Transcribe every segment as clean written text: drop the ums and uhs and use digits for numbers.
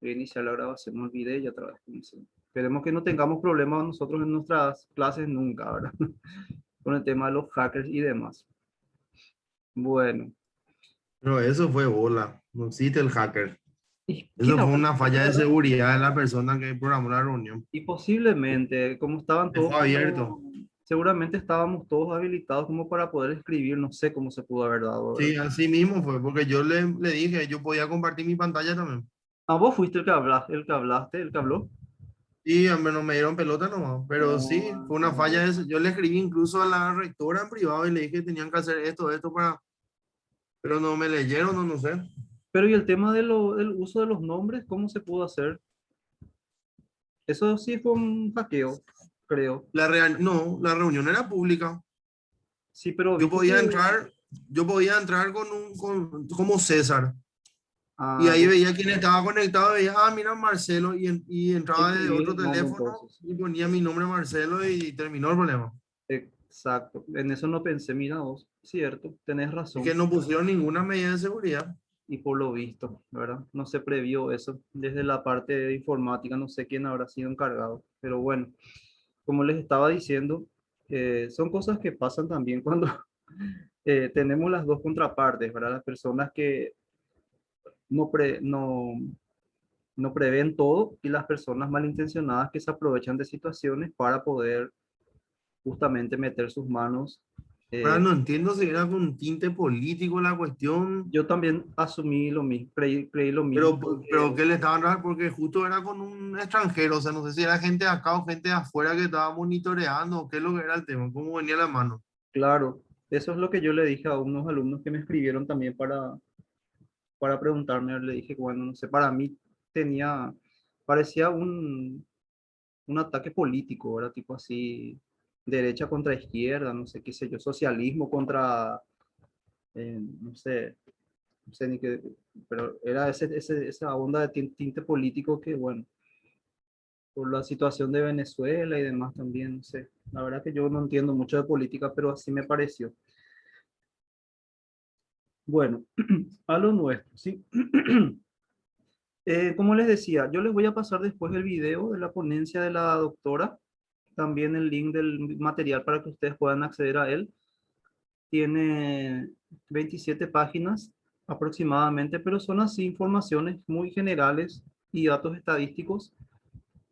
Voy a iniciar la grabación, me olvidé y otra vez comencé. Esperemos que no tengamos problemas nosotros en nuestras clases nunca, ¿verdad? Con el tema de los hackers y demás. Bueno, Pero eso fue bola, no existe el hacker. ¿y qué Eso fue habrá una falla de sido? seguridad de la persona que programó la reunión. Y posiblemente, como estaban Dejó todos, abierto. seguramente estábamos todos habilitados como para poder escribir, no sé cómo se pudo haber dado, ¿verdad? Sí, así mismo fue, porque yo le dije, yo podía compartir mi pantalla también. Ah, vos fuiste el que habló. Y hombre, no me dieron pelota nomás, pero sí, No, fue una falla de eso. Yo le escribí incluso a la rectora en privado y le dije que tenían que hacer esto para, pero no me leyeron, no, no sé. pero ¿y el tema del uso de los nombres, cómo se pudo hacer? Eso sí fue un hackeo, creo. No, la reunión era pública. Sí, pero Yo viste podía que... entrar, yo podía entrar como César. Y Ah, ahí vos veía quién estaba conectado, veía, ah, mira Marcelo, y entraba de escribís otro el nombre teléfono entonces. y ponía mi nombre Marcelo y terminó el problema. Exacto. En eso no pensé, mira vos. Cierto, tenés Es que razón. no pusieron ninguna medida de seguridad. Y por lo visto, ¿verdad? No se previó eso. Desde la parte de informática, no sé quién habrá sido encargado. Pero bueno, como les estaba diciendo, son cosas que pasan también cuando tenemos las dos contrapartes, ¿verdad? Las personas que no, no prevén todo y las personas malintencionadas que se aprovechan de situaciones para poder justamente meter sus manos. Ahora eh, no entiendo si era con tinte político la cuestión, yo también asumí lo mismo, creí lo mismo pero porque, que le estaban raro porque justo era con un extranjero, o sea, no sé si era gente de acá o gente de afuera que estaba monitoreando o qué es lo que era el tema, cómo venía la mano. claro, eso es lo que yo le dije a unos alumnos que me escribieron también para preguntarme. Le dije que, bueno, no sé, para mí parecía un ataque político, ¿verdad? Tipo así, derecha contra izquierda, no sé qué sé yo, socialismo contra, no sé, no sé ni qué, pero era esa onda de tinte político que, bueno, por la situación de Venezuela y demás también, no sé. La verdad que yo no entiendo mucho de política, pero así me pareció. Bueno, a lo nuestro, ¿sí? Como les decía, yo les voy a pasar después el video de la ponencia de la doctora, también el link del material para que ustedes puedan acceder a él. Tiene 27 páginas aproximadamente, pero son así informaciones muy generales y datos estadísticos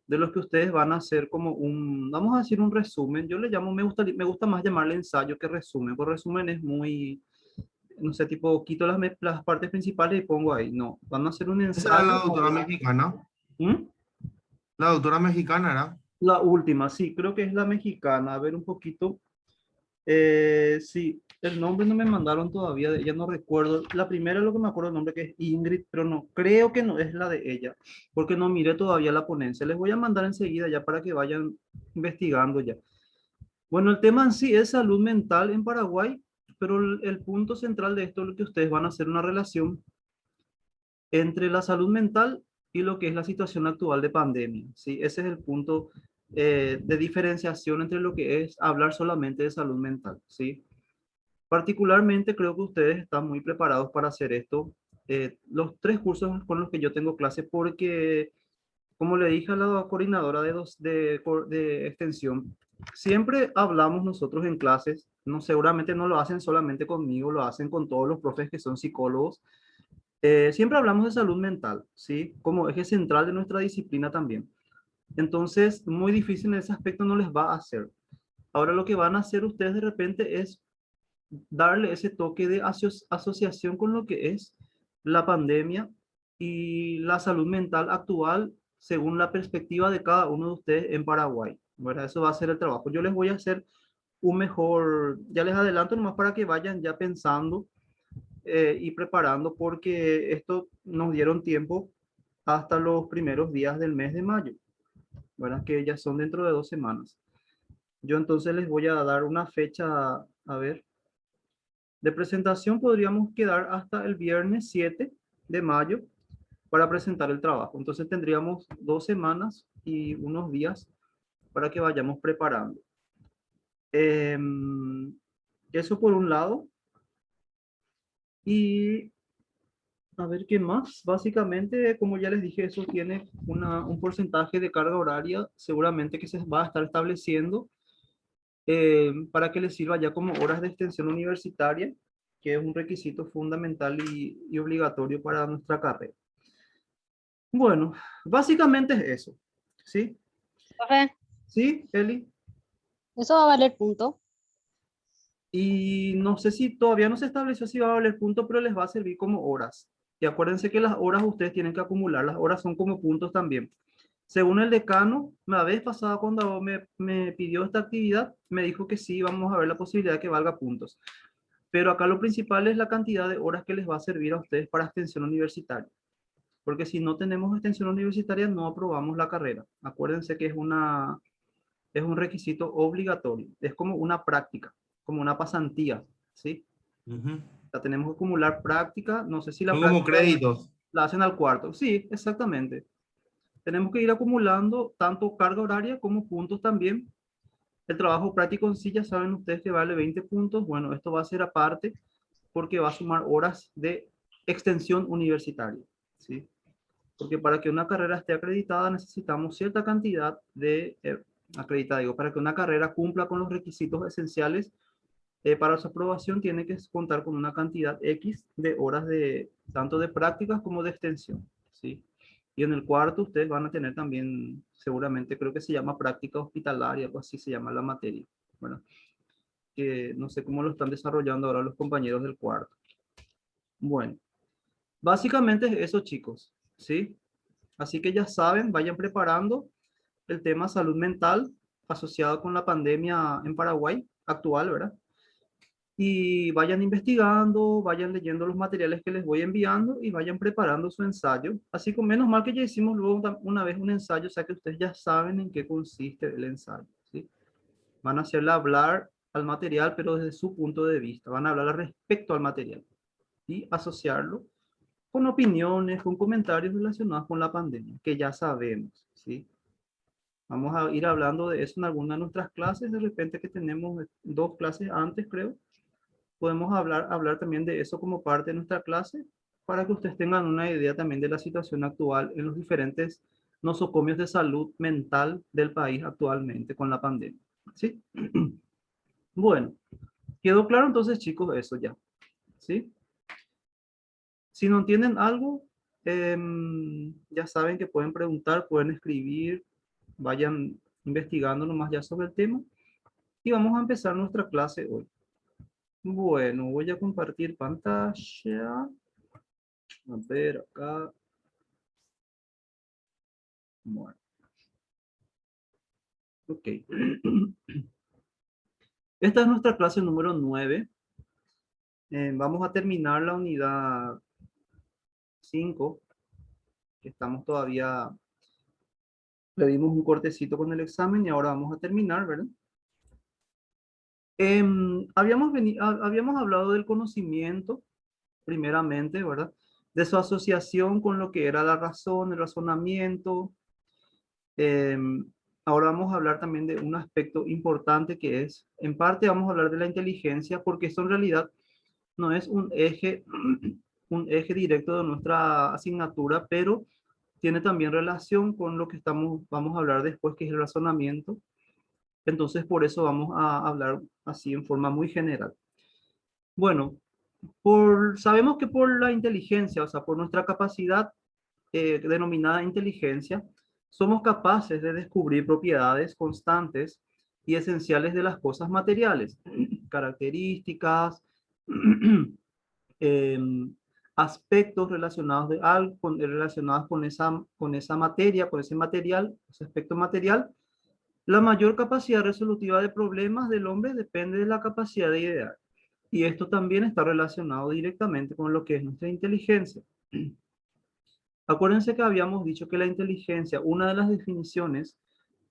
de los que ustedes van a hacer como vamos a decir un resumen. Yo le llamo, me gusta más llamarle ensayo que resumen, porque resumen es muy, no sé, tipo, quito las partes principales y pongo ahí. No, van a hacer un Esa era la ensayo doctora hablando. mexicana, ¿Mm? la doctora mexicana era. La última, sí, creo que es la mexicana. A ver un poquito. Sí, el nombre no me mandaron todavía, ya no recuerdo. La primera, lo que me acuerdo el nombre que es Ingrid, pero no, creo que no es la de ella, porque no miré todavía la ponencia. Les voy a mandar enseguida ya para que vayan investigando ya. Bueno, el tema en sí es salud mental en Paraguay, pero el punto central de esto es lo que ustedes van a hacer una relación entre la salud mental y lo que es la situación actual de pandemia. ¿Sí? Ese es el punto de diferenciación entre lo que es hablar solamente de salud mental. ¿Sí? Particularmente creo que ustedes están muy preparados para hacer esto. Los tres cursos con los que yo tengo clase, porque como le dije a la coordinadora de extensión, siempre hablamos nosotros en clases, no, seguramente no lo hacen solamente conmigo, lo hacen con todos los profes que son psicólogos. Siempre hablamos de salud mental, ¿sí? Como eje central de nuestra disciplina también. Entonces, muy difícil en ese aspecto no les va a hacer. Ahora lo que van a hacer ustedes de repente es darle ese toque de asociación con lo que es la pandemia y la salud mental actual según la perspectiva de cada uno de ustedes en Paraguay. ¿Verdad? Eso va a ser el trabajo. Yo les voy a hacer un mejor, ya les adelanto nomás para que vayan ya pensando y preparando porque esto nos dieron tiempo hasta los primeros días del mes de mayo, ¿verdad? Que ya son dentro de 2 semanas. Yo entonces les voy a dar una fecha, a ver, de presentación podríamos quedar hasta el viernes 7 de mayo para presentar el trabajo. Entonces tendríamos 2 semanas y unos días para que vayamos preparando. Eso por un lado. Y A ver, ¿qué más? Básicamente, como ya les dije, eso tiene un porcentaje de carga horaria, seguramente que se va a estar estableciendo para que les sirva ya como horas de extensión universitaria, que es un requisito fundamental y obligatorio para nuestra carrera. Bueno, básicamente es eso. ¿Sí? Profe, ¿Sí, Eli? eso va a valer punto. Y no sé si todavía no se estableció si va a valer punto, pero les va a servir como horas. Y acuérdense que las horas ustedes tienen que acumular, las horas son como puntos también. Según el decano, la vez pasada cuando me pidió esta actividad, me dijo que sí, vamos a ver la posibilidad de que valga puntos. Pero acá lo principal es la cantidad de horas que les va a servir a ustedes para extensión universitaria. Porque si no tenemos extensión universitaria, no aprobamos la carrera. Acuérdense que es un requisito obligatorio. Es como una práctica, como una pasantía, ¿sí? Ujú. La tenemos que acumular práctica. No sé si la Son como práctica créditos. la hacen al cuarto. Sí, exactamente. Tenemos que ir acumulando tanto carga horaria como puntos también. El trabajo práctico en sí, ya saben ustedes que vale 20 puntos. Bueno, esto va a ser aparte porque va a sumar horas de extensión universitaria, ¿sí? Porque para que una carrera esté acreditada necesitamos cierta cantidad de acreditada, digo, para que una carrera cumpla con los requisitos esenciales para su aprobación tiene que contar con una cantidad X de horas de tanto de prácticas como de extensión, ¿sí? Y en el cuarto ustedes van a tener también, seguramente creo que se llama práctica hospitalaria, o así se llama la materia, bueno, que no sé cómo lo están desarrollando ahora los compañeros del cuarto. Bueno, básicamente es eso, chicos, ¿sí? Así que ya saben, vayan preparando el tema salud mental asociado con la pandemia en Paraguay actual, ¿verdad? Y vayan investigando, vayan leyendo los materiales que les voy enviando y vayan preparando su ensayo. Así que menos mal que ya hicimos luego una vez un ensayo, o sea que ustedes ya saben en qué consiste el ensayo, ¿sí? Van a hacerle hablar al material, pero desde su punto de vista. Van a hablar respecto al material y asociarlo con opiniones, con comentarios relacionados con la pandemia, que ya sabemos, ¿sí? Vamos a ir hablando de eso en alguna de nuestras clases, de repente que tenemos 2 clases antes, creo. Podemos hablar también de eso como parte de nuestra clase, para que ustedes tengan una idea también de la situación actual en los diferentes nosocomios de salud mental del país actualmente con la pandemia, ¿sí? Bueno, ¿quedó claro entonces, chicos, eso ya? ¿Sí? Si no entienden algo, ya saben que pueden preguntar, pueden escribir, vayan investigando nomás ya sobre el tema y vamos a empezar nuestra clase hoy. Bueno, voy a compartir pantalla. A ver acá. Bueno, ok. Esta es nuestra clase número 9. Vamos a terminar la unidad 5, que estamos todavía, le dimos un cortecito con el examen y ahora vamos a terminar, ¿verdad? Habíamos hablado del conocimiento, primeramente, ¿verdad? De su asociación con lo que era la razón, el razonamiento. Ahora vamos a hablar también de un aspecto importante que es, en parte vamos a hablar de la inteligencia, porque esto en realidad no es un eje directo de nuestra asignatura, pero tiene también relación con lo que vamos a hablar después, que es el razonamiento. Entonces, por eso vamos a hablar así en forma muy general. Bueno, sabemos que por la inteligencia, o sea, por nuestra capacidad denominada inteligencia, somos capaces de descubrir propiedades constantes y esenciales de las cosas materiales, características, aspectos relacionados relacionados con esa materia, con ese material, ese aspecto material. La mayor capacidad resolutiva de problemas del hombre depende de la capacidad de idear. Y esto también está relacionado directamente con lo que es nuestra inteligencia. Acuérdense que habíamos dicho que la inteligencia, una de las definiciones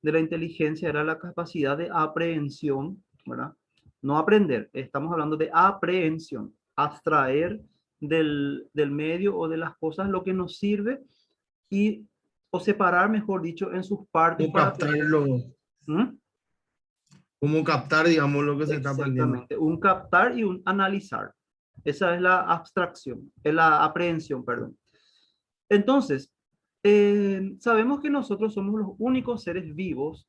de la inteligencia era la capacidad de aprehensión, ¿verdad? No aprender, estamos hablando de aprehensión, abstraer del medio o de las cosas lo que nos sirve o separar, mejor dicho, en sus partes Como para poder... captarlo, ¿Mm? como captar, digamos, lo que se está aprendiendo. Exactamente, un captar y un analizar. Esa es la abstracción, es la aprehensión, perdón. Entonces, sabemos que nosotros somos los únicos seres vivos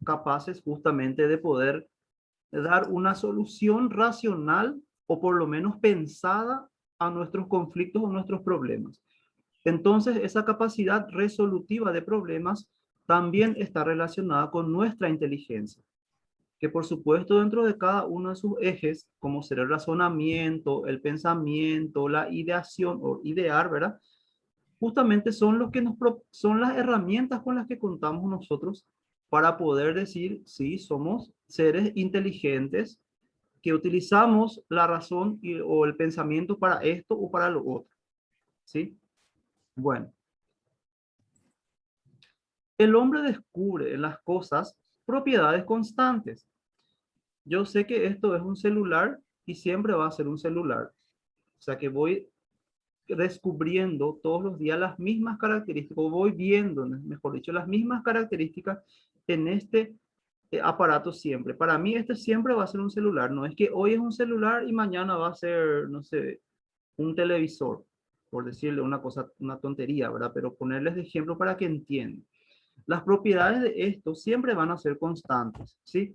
capaces justamente de poder dar una solución racional o por lo menos pensada a nuestros conflictos o nuestros problemas. Entonces, esa capacidad resolutiva de problemas también está relacionada con nuestra inteligencia, que por supuesto dentro de cada uno de sus ejes, como ser el razonamiento, el pensamiento, la ideación o idear, ¿verdad? Justamente son los que son las herramientas con las que contamos nosotros para poder decir, sí, somos seres inteligentes que utilizamos la razón o el pensamiento para esto o para lo otro, ¿sí? Bueno, el hombre descubre en las cosas propiedades constantes. Yo sé que esto es un celular y siempre va a ser un celular. O sea que voy descubriendo todos los días las mismas características, o voy viendo, mejor dicho, las mismas características en este aparato siempre. Para mí este siempre va a ser un celular. No es que hoy es un celular y mañana va a ser, no sé, un televisor, por decirle una cosa, una tontería, ¿verdad? Pero ponerles de ejemplo para que entiendan. Las propiedades de esto siempre van a ser constantes, ¿sí?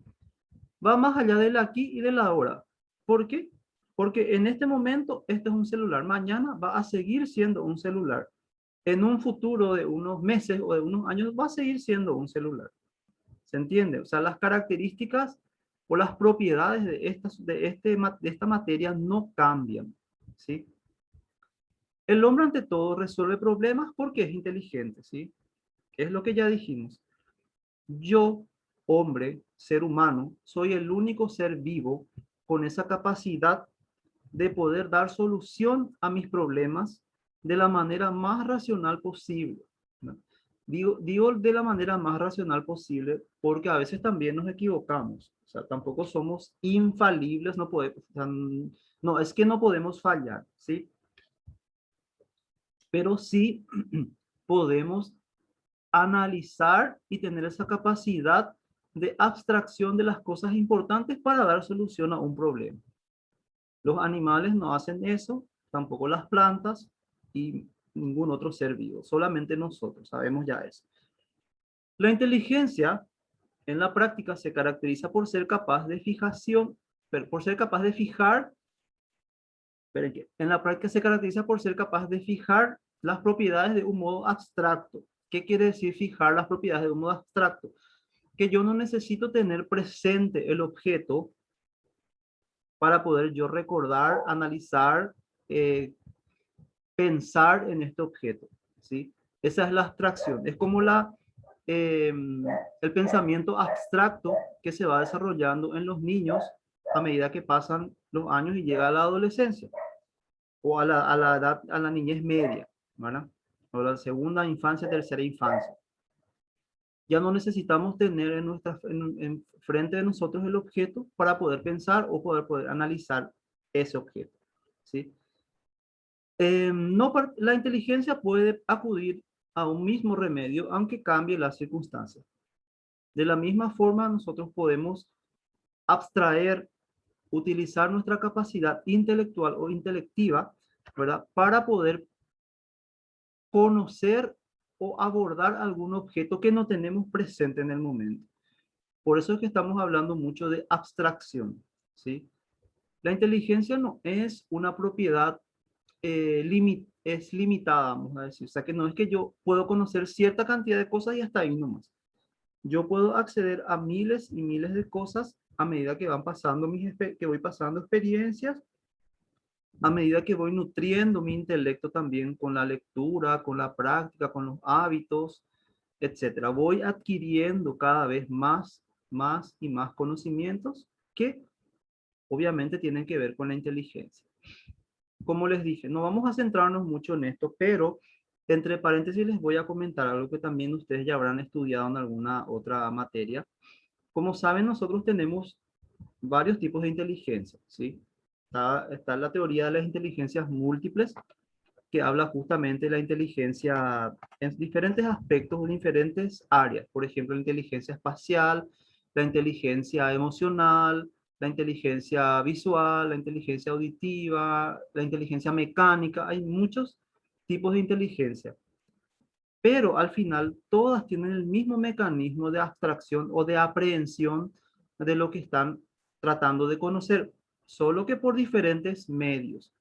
Va más allá del aquí y del ahora. ¿Por qué? Porque en este momento este es un celular, mañana va a seguir siendo un celular. En un futuro de unos meses o de unos años va a seguir siendo un celular. ¿Se entiende? O sea, las características o las propiedades de esta materia no cambian, ¿sí? El hombre ante todo resuelve problemas porque es inteligente, ¿sí? Es lo que ya dijimos. Yo, hombre, ser humano, soy el único ser vivo con esa capacidad de poder dar solución a mis problemas de la manera más racional posible. ¿No? Digo de la manera más racional posible porque a veces también nos equivocamos. O sea, tampoco somos infalibles, no podemos, o sea, no, es que no podemos fallar, ¿sí? Pero sí podemos analizar y tener esa capacidad de abstracción de las cosas importantes para dar solución a un problema. Los animales no hacen eso, tampoco las plantas y ningún otro ser vivo, solamente nosotros sabemos ya eso. La inteligencia en la práctica se caracteriza por ser capaz de fijación, por ser capaz de fijar, en la práctica se caracteriza por ser capaz de fijar las propiedades de un modo abstracto. ¿Qué quiere decir fijar las propiedades de un modo abstracto? Que yo no necesito tener presente el objeto para poder yo recordar, analizar, pensar en este objeto, ¿sí? Esa es la abstracción. Es como el pensamiento abstracto que se va desarrollando en los niños a medida que pasan los años y llega a la adolescencia o a la edad, a la niñez media, ¿verdad? O la segunda infancia, tercera infancia. Ya no necesitamos tener en frente de nosotros el objeto para poder pensar o poder analizar ese objeto, ¿sí? No, la inteligencia puede acudir a un mismo remedio aunque cambie las circunstancias. De la misma forma, nosotros podemos abstraer, utilizar nuestra capacidad intelectual o intelectiva, ¿verdad? Para poder conocer o abordar algún objeto que no tenemos presente en el momento. Por eso es que estamos hablando mucho de abstracción, ¿sí? La inteligencia no es una propiedad es limitada, vamos a decir. O sea, que no es que yo puedo conocer cierta cantidad de cosas y hasta ahí nomás. Yo puedo acceder a miles y miles de cosas a medida que van pasando que voy pasando experiencias, a medida que voy nutriendo mi intelecto también con la lectura, con la práctica, con los hábitos, etcétera. Voy adquiriendo cada vez más y más conocimientos que obviamente tienen que ver con la inteligencia. Como les dije, no vamos a centrarnos mucho en esto, pero entre paréntesis les voy a comentar algo que también ustedes ya habrán estudiado en alguna otra materia. Como saben, nosotros tenemos varios tipos de inteligencia, ¿sí? Está la teoría de las inteligencias múltiples, que habla justamente de la inteligencia en diferentes aspectos, en diferentes áreas. Por ejemplo, la inteligencia espacial, la inteligencia emocional, la inteligencia visual, la inteligencia auditiva, la inteligencia mecánica. Hay muchos tipos de inteligencia, pero al final todas tienen el mismo mecanismo de abstracción o de aprehensión de lo que están tratando de conocer, solo que por diferentes medios.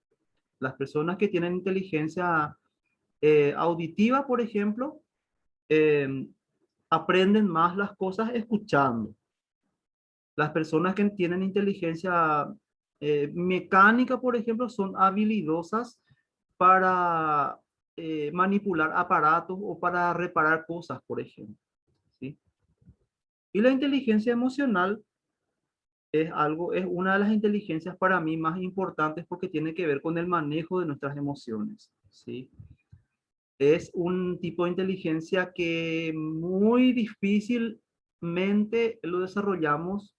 Las personas que tienen inteligencia auditiva, por ejemplo, eh, aprenden más las cosas escuchando. Las personas que tienen inteligencia mecánica, por ejemplo, son habilidosas para manipular aparatos o para reparar cosas, por ejemplo. ¿Sí? Y la inteligencia emocional es una de las inteligencias para mí más importantes porque tiene que ver con el manejo de nuestras emociones. ¿Sí? Es un tipo de inteligencia que muy difícilmente lo desarrollamos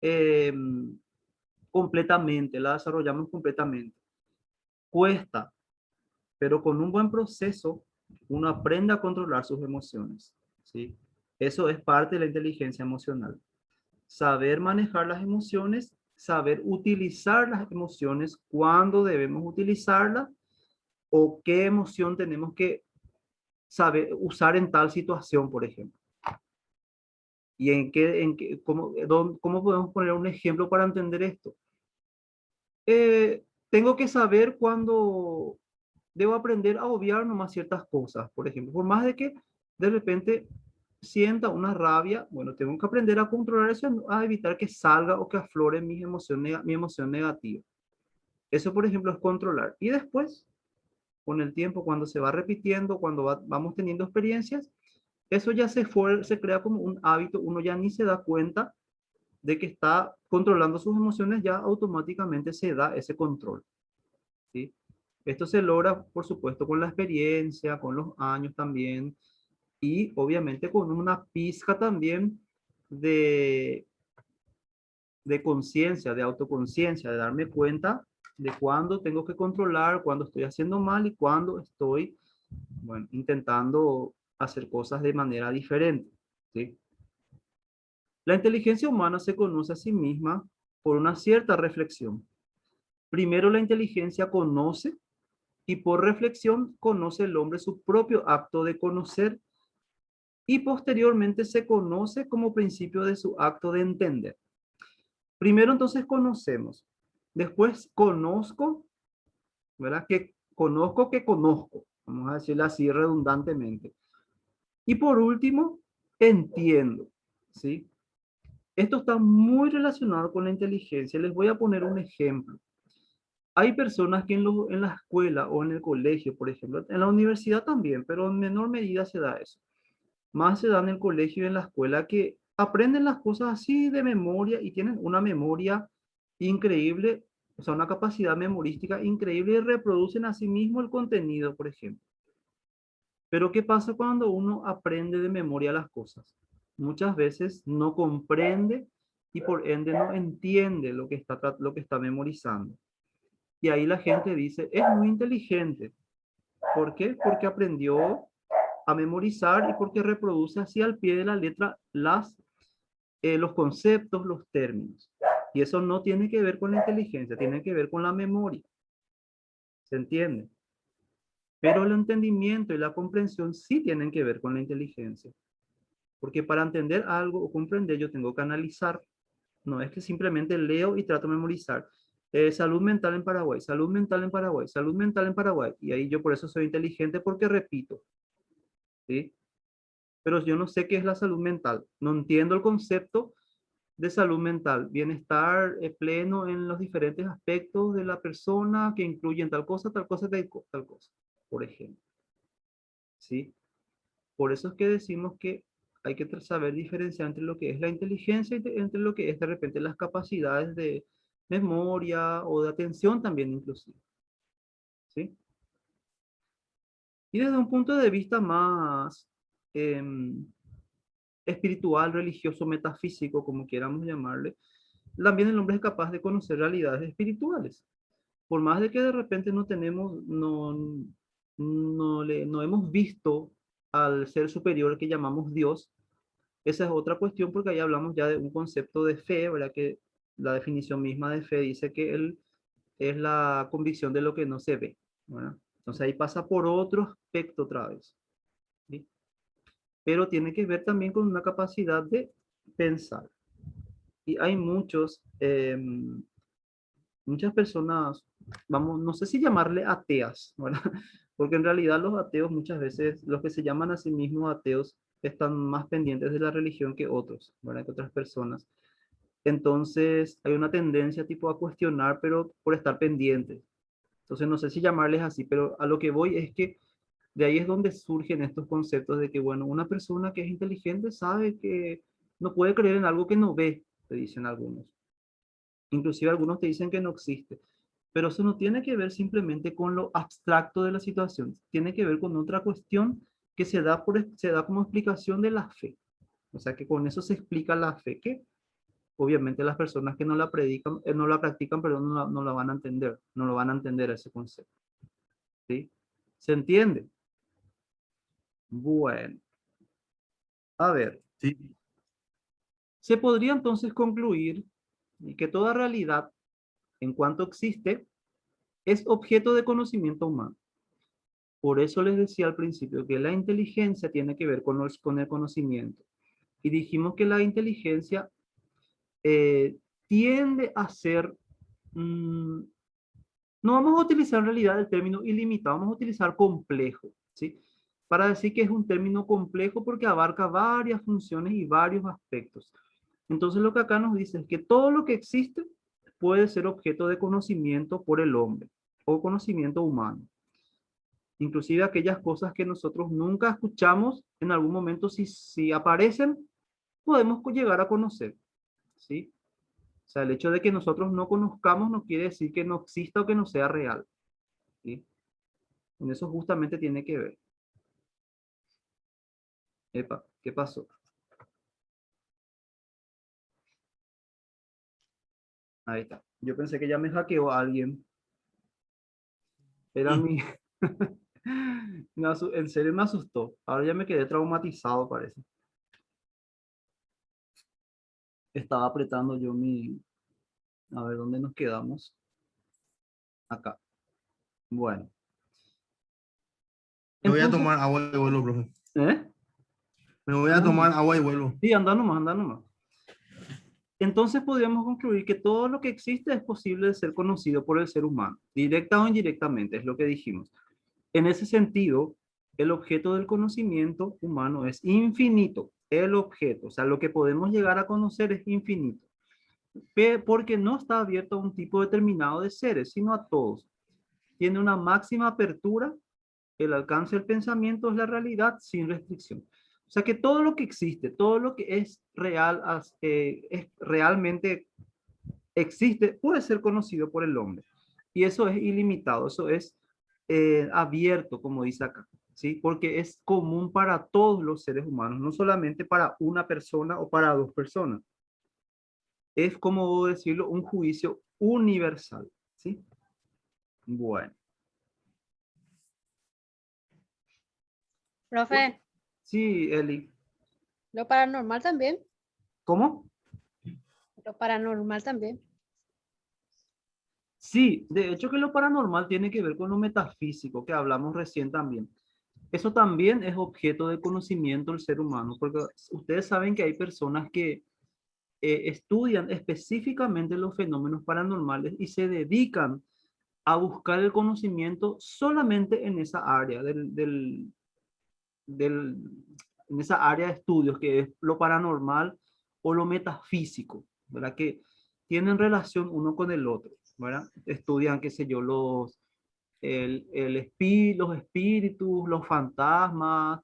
eh, completamente, la desarrollamos completamente. Cuesta, pero con un buen proceso uno aprende a controlar sus emociones. ¿Sí? Eso es parte de la inteligencia emocional. Saber manejar las emociones, saber utilizar las emociones, cuándo debemos utilizarlas o qué emoción tenemos que saber usar en tal situación, por ejemplo. ¿Y cómo podemos poner un ejemplo para entender esto? Tengo que saber cuándo debo aprender a obviar nomás ciertas cosas. Por ejemplo, por más de que de repente sienta una rabia, bueno, tengo que aprender a controlar eso, a evitar que salga o que aflore mi emoción negativa. Eso, por ejemplo, es controlar. Y después, con el tiempo, cuando se va repitiendo, cuando vamos teniendo experiencias, eso ya se crea como un hábito, uno ya ni se da cuenta de que está controlando sus emociones, ya automáticamente se da ese control. ¿Sí? Esto se logra, por supuesto, con la experiencia, con los años también, y obviamente con una pizca también de, de conciencia, de autoconciencia, de darme cuenta de cuándo tengo que controlar, cuándo estoy haciendo mal y cuándo estoy, bueno, intentando hacer cosas de manera diferente. ¿Sí? La inteligencia humana se conoce a sí misma por una cierta reflexión. Primero la inteligencia conoce y por reflexión conoce el hombre su propio acto de conocer y posteriormente se conoce como principio de su acto de entender. Primero entonces conocemos, después conozco, ¿verdad? Que conozco, vamos a decirlo así redundantemente. Y por último, entiendo, ¿sí? Esto está muy relacionado con la inteligencia. Les voy a poner un ejemplo. Hay personas que en la escuela o en el colegio, por ejemplo, en la universidad también, pero en menor medida se da eso. Más se da en el colegio y en la escuela que aprenden las cosas así de memoria y tienen una memoria increíble, o sea, una capacidad memorística increíble y reproducen a sí mismo el contenido, por ejemplo. Pero ¿qué pasa cuando uno aprende de memoria las cosas? Muchas veces no comprende y por ende no entiende lo que está memorizando. Y ahí la gente dice, es muy inteligente. ¿Por qué? Porque aprendió a memorizar y porque reproduce así al pie de la letra los conceptos, los términos. Y eso no tiene que ver con la inteligencia, tiene que ver con la memoria. ¿Se entiende? Pero el entendimiento y la comprensión sí tienen que ver con la inteligencia. Porque para entender algo o comprender yo tengo que analizar. No es que simplemente leo y trato de memorizar. Salud mental en Paraguay, salud mental en Paraguay, salud mental en Paraguay. Y ahí yo por eso soy inteligente porque repito. ¿Sí? Pero yo no sé qué es la salud mental. No entiendo el concepto de salud mental. Bienestar pleno en los diferentes aspectos de la persona que incluyen tal cosa, tal cosa, tal cosa. Por ejemplo. ¿Sí? Por eso es que decimos que hay que saber diferenciar entre lo que es la inteligencia y entre lo que es de repente las capacidades de memoria o de atención también inclusive. ¿Sí? Y desde un punto de vista más em, espiritual, religioso, metafísico, como quieramos llamarle, también el hombre es capaz de conocer realidades espirituales. Por más de que de repente no tenemos, no hemos visto al ser superior que llamamos Dios, esa es otra cuestión porque ahí hablamos ya de un concepto de fe, ¿verdad? Que la definición misma de fe dice que es la convicción de lo que no se ve, ¿verdad? Entonces ahí pasa por otro aspecto otra vez, ¿sí? Pero tiene que ver también con una capacidad de pensar. Y hay muchas personas, vamos, no sé si llamarle ateas, ¿verdad? Porque en realidad los ateos muchas veces, los que se llaman a sí mismos ateos, están más pendientes de la religión que otros, ¿verdad? Que otras personas. Entonces hay una tendencia tipo a cuestionar, pero por estar pendientes. Entonces no sé si llamarles así, pero a lo que voy es que de ahí es donde surgen estos conceptos de que, bueno, una persona que es inteligente sabe que no puede creer en algo que no ve, te dicen algunos. Inclusive algunos te dicen que no existe. Pero eso no tiene que ver simplemente con lo abstracto de la situación, tiene que ver con otra cuestión que se da como explicación de la fe. O sea que con eso se explica la fe, que obviamente las personas que no la predican, no la practican, pero no la van a entender, no lo van a entender ese concepto. ¿Sí? ¿Se entiende? Bueno, a ver, Sí, se podría entonces concluir que toda realidad, en cuanto existe, es objeto de conocimiento humano. Por eso les decía al principio que la inteligencia tiene que ver con el conocimiento. Y dijimos que la inteligencia tiende a ser, mm, no vamos a utilizar en realidad el término ilimitado, vamos a utilizar complejo, ¿sí? Para decir que es un término complejo porque abarca varias funciones y varios aspectos. Entonces lo que acá nos dice es que todo lo que existe puede ser objeto de conocimiento por el hombre o conocimiento humano. Inclusive aquellas cosas que nosotros nunca escuchamos, en algún momento si aparecen, podemos llegar a conocer, ¿sí? O sea, el hecho de que nosotros no conozcamos no quiere decir que no exista o que no sea real, ¿sí? En eso justamente tiene que ver. Epa, ¿qué pasó? Ahí está. Yo pensé que ya me hackeó a alguien. Era sí. mi... En serio me asustó. Ahora ya me quedé traumatizado, parece. Estaba apretando yo mi... A ver, ¿dónde nos quedamos? Acá. Bueno. Me voy a Entonces, tomar agua y vuelvo, profe. ¿eh? Me voy a Anda nomás. tomar agua y vuelvo. Sí, anda nomás, anda nomás. Entonces podríamos concluir que todo lo que existe es posible de ser conocido por el ser humano, directa o indirectamente, es lo que dijimos. En ese sentido, el objeto del conocimiento humano es infinito, el objeto, o sea, lo que podemos llegar a conocer es infinito, porque no está abierto a un tipo determinado de seres, sino a todos. Tiene una máxima apertura, el alcance del pensamiento es la realidad sin restricción. O sea que todo lo que existe, todo lo que es real, es realmente existe, puede ser conocido por el hombre. Y eso es ilimitado, eso es abierto, como dice acá, ¿sí? Porque es común para todos los seres humanos, no solamente para una persona o para dos personas. Es, como decirlo, un juicio universal, ¿sí? Bueno. Profe, Sí, Eli. lo paranormal también. ¿Cómo? Lo paranormal también. Sí, de hecho que lo paranormal tiene que ver con lo metafísico que hablamos recién también. Eso también es objeto de conocimiento del ser humano, porque ustedes saben que hay personas que estudian específicamente los fenómenos paranormales y se dedican a buscar el conocimiento solamente en esa área del, en esa área de estudios que es lo paranormal o lo metafísico, ¿verdad? Que tienen relación uno con el otro, ¿verdad? Estudian, qué sé yo, los espíritus, los fantasmas,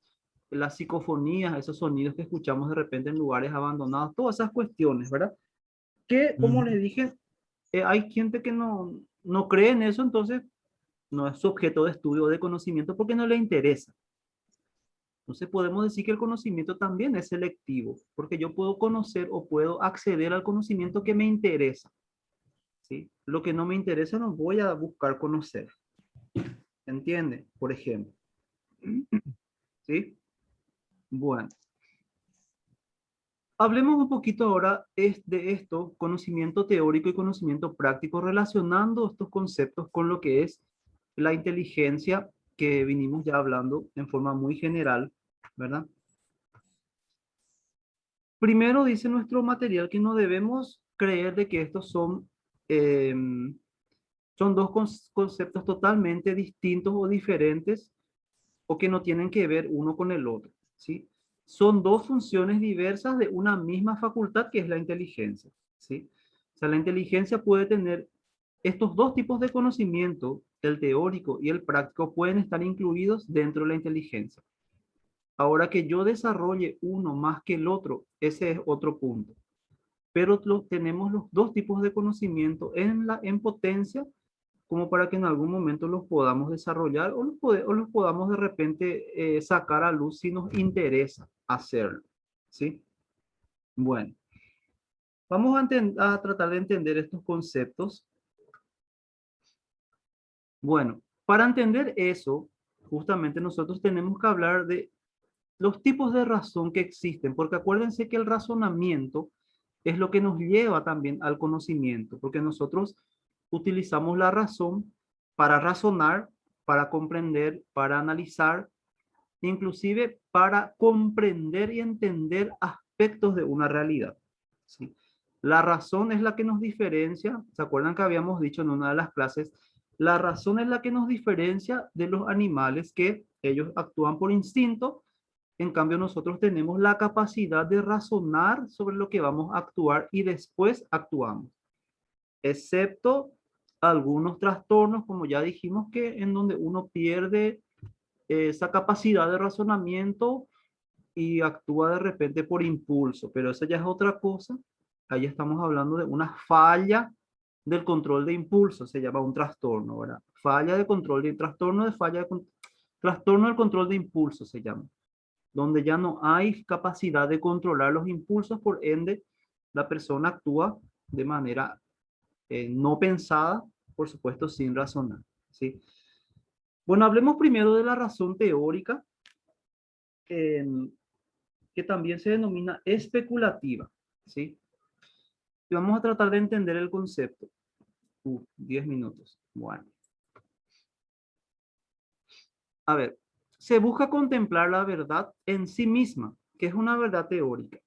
las psicofonías, esos sonidos que escuchamos de repente en lugares abandonados, todas esas cuestiones, ¿verdad? Que, como les Ujú. dije, hay gente que no cree en eso, entonces no es su objeto de estudio o de conocimiento porque no le interesa. Entonces podemos decir que el conocimiento también es selectivo, porque yo puedo conocer o puedo acceder al conocimiento que me interesa, ¿sí? Lo que no me interesa no voy a buscar conocer, ¿entiende? Por ejemplo, ¿sí? Bueno, Hablemos un poquito ahora de esto, conocimiento teórico y conocimiento práctico, relacionando estos conceptos con lo que es la inteligencia que vinimos ya hablando en forma muy general, ¿verdad? Primero dice nuestro material que no debemos creer de que estos son dos conceptos totalmente distintos o diferentes o que no tienen que ver uno con el otro, ¿sí? Son dos funciones diversas de una misma facultad que es la inteligencia, ¿sí? O sea, la inteligencia puede tener estos dos tipos de conocimiento, el teórico y el práctico, pueden estar incluidos dentro de la inteligencia. Ahora que yo desarrolle uno más que el otro, ese es otro punto. Pero tenemos los dos tipos de conocimiento en potencia como para que en algún momento los podamos desarrollar o los podamos de repente sacar a luz si nos interesa hacerlo, ¿sí? Bueno, vamos a tratar de entender estos conceptos. Bueno, para entender eso, justamente nosotros tenemos que hablar de los tipos de razón que existen, porque acuérdense que el razonamiento es lo que nos lleva también al conocimiento, porque nosotros utilizamos la razón para razonar, para comprender, para analizar, inclusive para comprender y entender aspectos de una realidad, ¿sí? La razón es la que nos diferencia, ¿se acuerdan que habíamos dicho en una de las clases? La razón es la que nos diferencia de los animales que ellos actúan por instinto. En cambio, nosotros tenemos la capacidad de razonar sobre lo que vamos a actuar y después actuamos, excepto algunos trastornos, como ya dijimos, que en donde uno pierde esa capacidad de razonamiento y actúa de repente por impulso, pero eso ya es otra cosa. Ahí estamos hablando de una falla del control de impulso, se llama un trastorno, ¿verdad? Falla de control de trastorno de falla de trastorno del control de impulso se llama, donde ya no hay capacidad de controlar los impulsos, por ende, la persona actúa de manera no pensada, por supuesto, sin razonar, ¿sí? Bueno, hablemos primero de la razón teórica, eh, que también se denomina especulativa, ¿sí? Y vamos a tratar de entender el concepto. 10 minutos. Bueno. A ver, se busca contemplar la verdad en sí misma, que es una verdad teórica.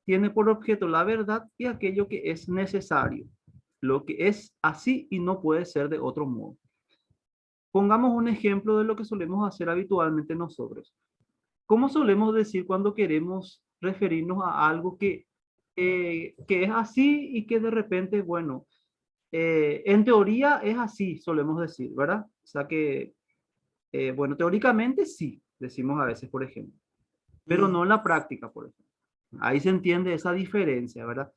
Tiene por objeto la verdad y aquello que es necesario, lo que es así y no puede ser de otro modo. Pongamos un ejemplo de lo que solemos hacer habitualmente nosotros. ¿Cómo solemos decir cuando queremos referirnos a algo que es así y que de repente, bueno, en teoría es así, solemos decir, ¿verdad? O sea que, bueno, teóricamente sí, decimos a veces, por ejemplo, pero no en la práctica, por ejemplo. Ahí se entiende esa diferencia, ¿verdad?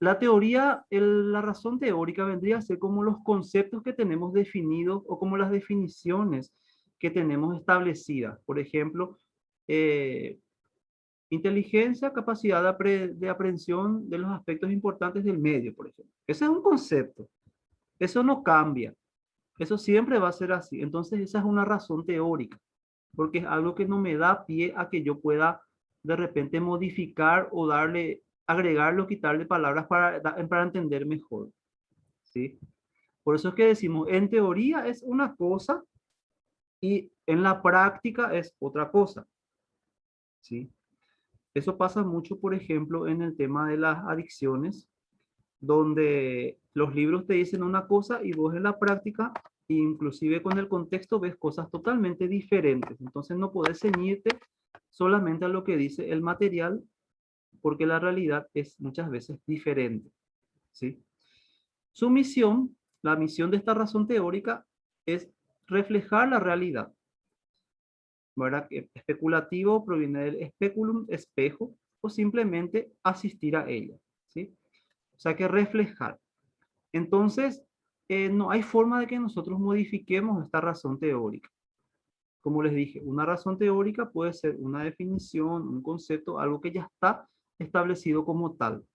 La teoría, la razón teórica vendría a ser como los conceptos que tenemos definidos o como las definiciones que tenemos establecidas. Por ejemplo, eh, inteligencia, capacidad de aprehensión de los aspectos importantes del medio, por ejemplo. Ese es un concepto. Eso no cambia. Eso siempre va a ser así. Entonces, esa es una razón teórica, porque es algo que no me da pie a que yo pueda de repente modificar o darle, agregarle o quitarle palabras para entender mejor, ¿sí? Por eso es que decimos, en teoría es una cosa y en la práctica es otra cosa, ¿sí? Eso pasa mucho, por ejemplo, en el tema de las adicciones, donde los libros te dicen una cosa y vos en la práctica, inclusive con el contexto, ves cosas totalmente diferentes. Entonces no puedes ceñirte solamente a lo que dice el material, porque la realidad es muchas veces diferente, ¿sí? Su misión, la misión de esta razón teórica, es reflejar la realidad, ¿verdad? Especulativo proviene del speculum, espejo, o simplemente asistir a ella, ¿sí? O sea que reflejar. Entonces, no hay forma de que nosotros modifiquemos esta razón teórica. Como les dije, una razón teórica puede ser una definición, un concepto, algo que ya está establecido como tal,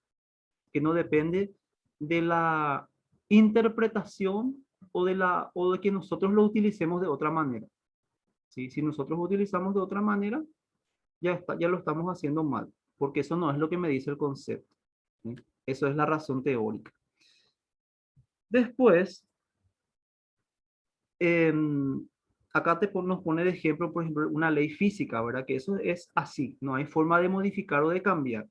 que no depende de la interpretación o de que nosotros lo utilicemos de otra manera, ¿sí? Si nosotros utilizamos de otra manera, ya lo estamos haciendo mal. porque eso no es lo que me dice el concepto. ¿Sí? Eso es la razón teórica. Después, acá nos pone de ejemplo, por ejemplo, una ley física, ¿verdad? Que eso es así, no hay forma de modificar o de cambiar,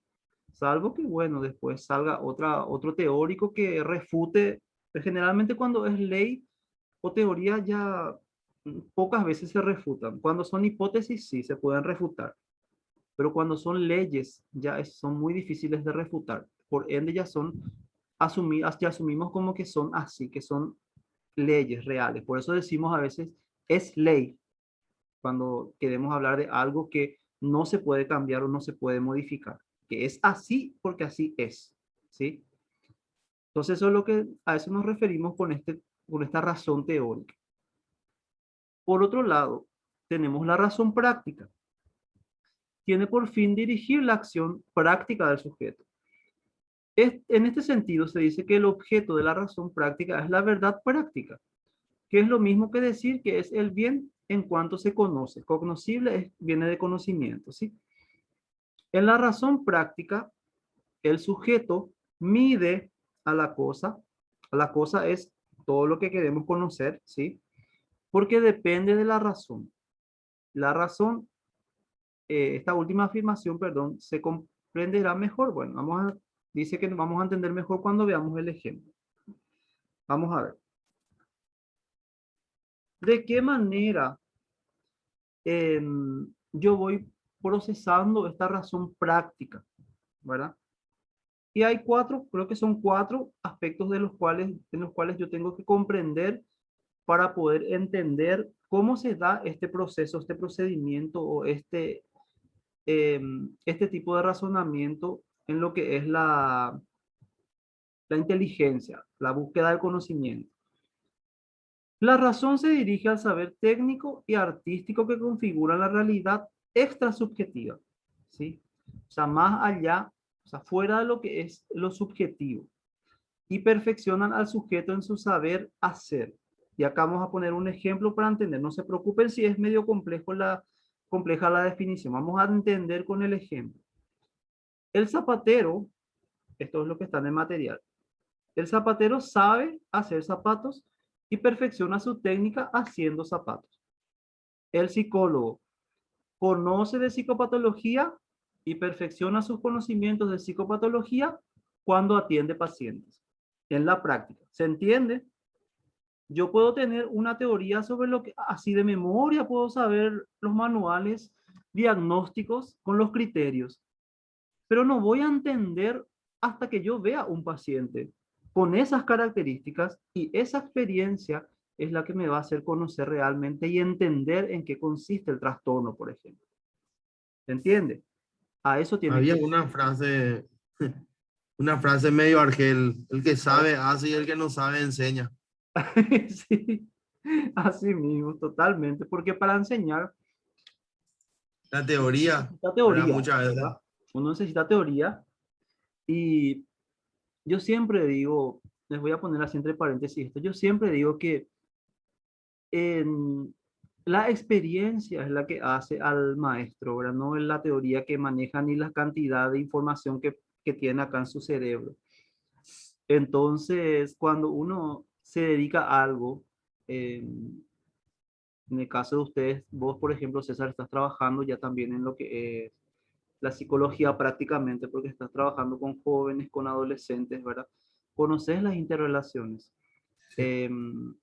salvo que, bueno, después salga otro teórico que refute. Generalmente cuando es ley o teoría ya pocas veces se refutan. Cuando son hipótesis sí se pueden refutar, pero cuando son leyes son muy difíciles de refutar. Por ende ya asumimos como que son así, que son leyes reales. Por eso decimos a veces es ley cuando queremos hablar de algo que no se puede cambiar o no se puede modificar, que es así porque así es, ¿sí? Entonces eso es a eso nos referimos con esta razón teórica. Por otro lado, tenemos la razón práctica. Tiene por fin dirigir la acción práctica del sujeto. En este sentido, se dice que el objeto de la razón práctica es la verdad práctica, que es lo mismo que decir que es el bien en cuanto se conoce. Cognoscible viene de conocimiento, ¿sí? En la razón práctica, el sujeto mide a la cosa. La cosa es todo lo que queremos conocer, ¿sí? Porque depende de la razón. La razón, esta última afirmación, perdón, se comprenderá mejor. Bueno, dice que vamos a entender mejor cuando veamos el ejemplo. Vamos a ver. ¿De qué manera yo voy procesando esta razón práctica, ¿verdad? Y hay creo que son cuatro aspectos en los cuales yo tengo que comprender para poder entender cómo se da este proceso, este procedimiento o este tipo de razonamiento en lo que es la inteligencia, la búsqueda del conocimiento. La razón se dirige al saber técnico y artístico que configura la realidad extrasubjetiva, ¿sí? O sea, más allá, o sea, fuera de lo que es lo subjetivo, y perfeccionan al sujeto en su saber hacer. Y acá vamos a poner un ejemplo para entender. No se preocupen si es medio compleja la definición. Vamos a entender con el ejemplo. El zapatero, esto es lo que está en el material. El zapatero sabe hacer zapatos y perfecciona su técnica haciendo zapatos. El psicólogo conoce de psicopatología y perfecciona sus conocimientos de psicopatología cuando atiende pacientes. En la práctica, ¿se entiende? Yo puedo tener una teoría sobre lo que, así de memoria, puedo saber los manuales diagnósticos con los criterios, pero no voy a entender hasta que yo vea un paciente con esas características, y esa experiencia es la que me va a hacer conocer realmente y entender en qué consiste el trastorno, por ejemplo. ¿Se entiende? A eso tiene Había que... una frase medio argel, el que sabe hace y el que no sabe enseña. Sí, así mismo, totalmente, porque para enseñar La teoría, necesita ¿verdad? teoría, Muchas veces. ¿verdad? Uno necesita teoría, y yo siempre digo, les voy a poner así entre paréntesis esto, yo siempre digo que la experiencia es la que hace al maestro, ¿verdad? No es la teoría que maneja ni la cantidad de información que tiene acá en su cerebro. Entonces, cuando uno se dedica a algo, en el caso de ustedes, vos, por ejemplo, César, estás trabajando ya también en lo que es la psicología prácticamente, porque estás trabajando con jóvenes, con adolescentes, ¿verdad? Conoces las interrelaciones. Sí. Em,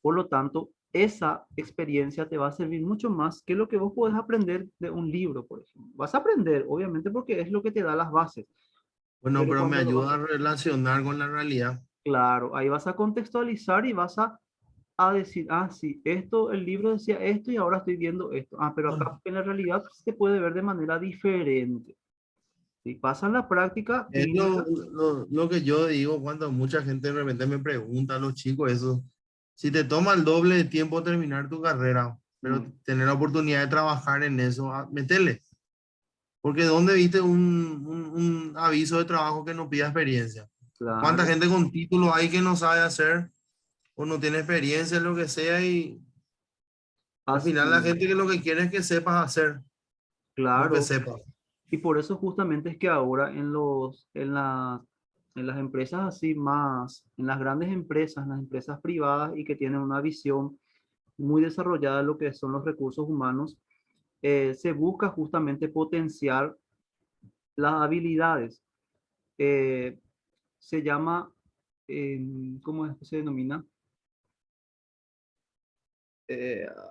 por lo tanto, esa experiencia te va a servir mucho más que lo que vos podés aprender de un libro, por ejemplo. Vas a aprender, obviamente, porque es lo que te da las bases, Bueno, pero pero me cuando lo vas ayuda a... a relacionar con la realidad. Claro, ahí vas a contextualizar y vas a decir, ah, sí, esto, el libro decía esto y ahora estoy viendo esto. Ah, pero acá en la realidad se puede ver de manera diferente. Si pasa en la práctica Es clínica, lo que yo digo cuando mucha gente de repente me pregunta a los chicos eso. Si te toma el doble de tiempo terminar tu carrera, pero mm, tener la oportunidad de trabajar en eso, metele. Porque ¿dónde viste un aviso de trabajo que no pida experiencia? ¿Cuánta claro, gente con título hay que no sabe hacer o no tiene experiencia en lo que sea? Y al así final la mismo, gente que lo que quiere es que sepas hacer, no que claro. sepas. Y por eso justamente es que ahora en las empresas así más, en las grandes empresas, las empresas privadas y que tienen una visión muy desarrollada de lo que son los recursos humanos, se busca justamente potenciar las habilidades. Eh, Se llama, ¿cómo es que se denomina?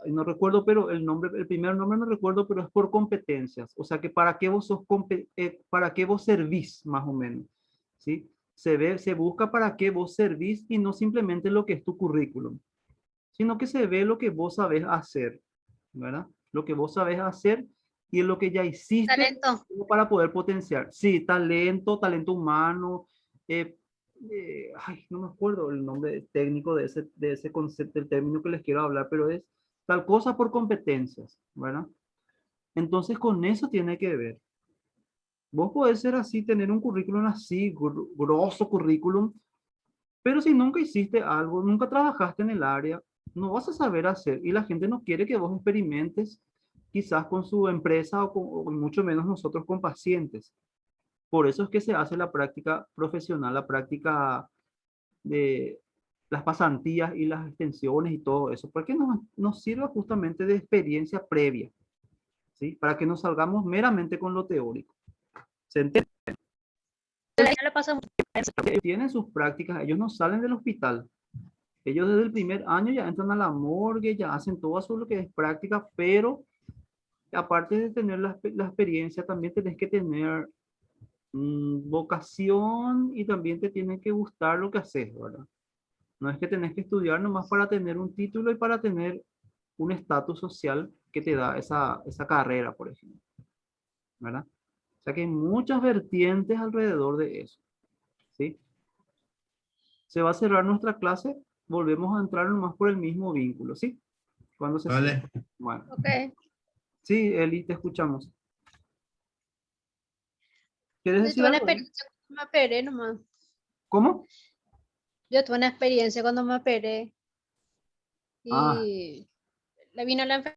No recuerdo, pero el nombre, el primer nombre no recuerdo, pero es por competencias. O sea que para qué vos sos, para qué vos servís, más o menos. ¿Sí? Se busca para qué vos servís y no simplemente lo que es tu currículum, sino que se ve lo que vos sabés hacer, ¿verdad? Lo que vos sabés hacer y en lo que ya hiciste Talento. para poder potenciar. Sí, talento, talento humano. Ay, no me acuerdo el nombre técnico de ese concepto, el término que les quiero hablar, pero es tal cosa por competencias, ¿verdad? Entonces con eso tiene que ver. Vos podés ser así, tener un currículum así, grosso currículum, pero si nunca hiciste algo, nunca trabajaste en el área, no vas a saber hacer y la gente no quiere que vos experimentes quizás con su empresa o mucho menos nosotros con pacientes. Por eso es que se hace la práctica profesional, la práctica de las pasantías y las extensiones y todo eso, porque nos sirva justamente de experiencia previa, ¿sí? Para que nos salgamos meramente con lo teórico. ¿Se entiende? Ya le pasa mucho. Tienen sus prácticas, ellos no salen del hospital. Ellos desde el primer año ya entran a la morgue, ya hacen todo eso lo que es práctica, pero aparte de tener la experiencia, también tenés que tener vocación y también te tiene que gustar lo que haces, ¿verdad? No es que tenés que estudiar nomás para tener un título y para tener un estatus social que te da esa carrera, por ejemplo, ¿verdad? O sea que hay muchas vertientes alrededor de eso, ¿sí? Se va a cerrar nuestra clase, volvemos a entrar nomás por el mismo vínculo, ¿sí? Cuando se cierre. Vale. Bueno, Ok. sí, Eli, te escuchamos. ¿Quieres Yo decir tuve una algo? experiencia cuando me operé nomás. ¿Cómo? Yo tuve una experiencia cuando me operé Ah, y le vino la enfermedad.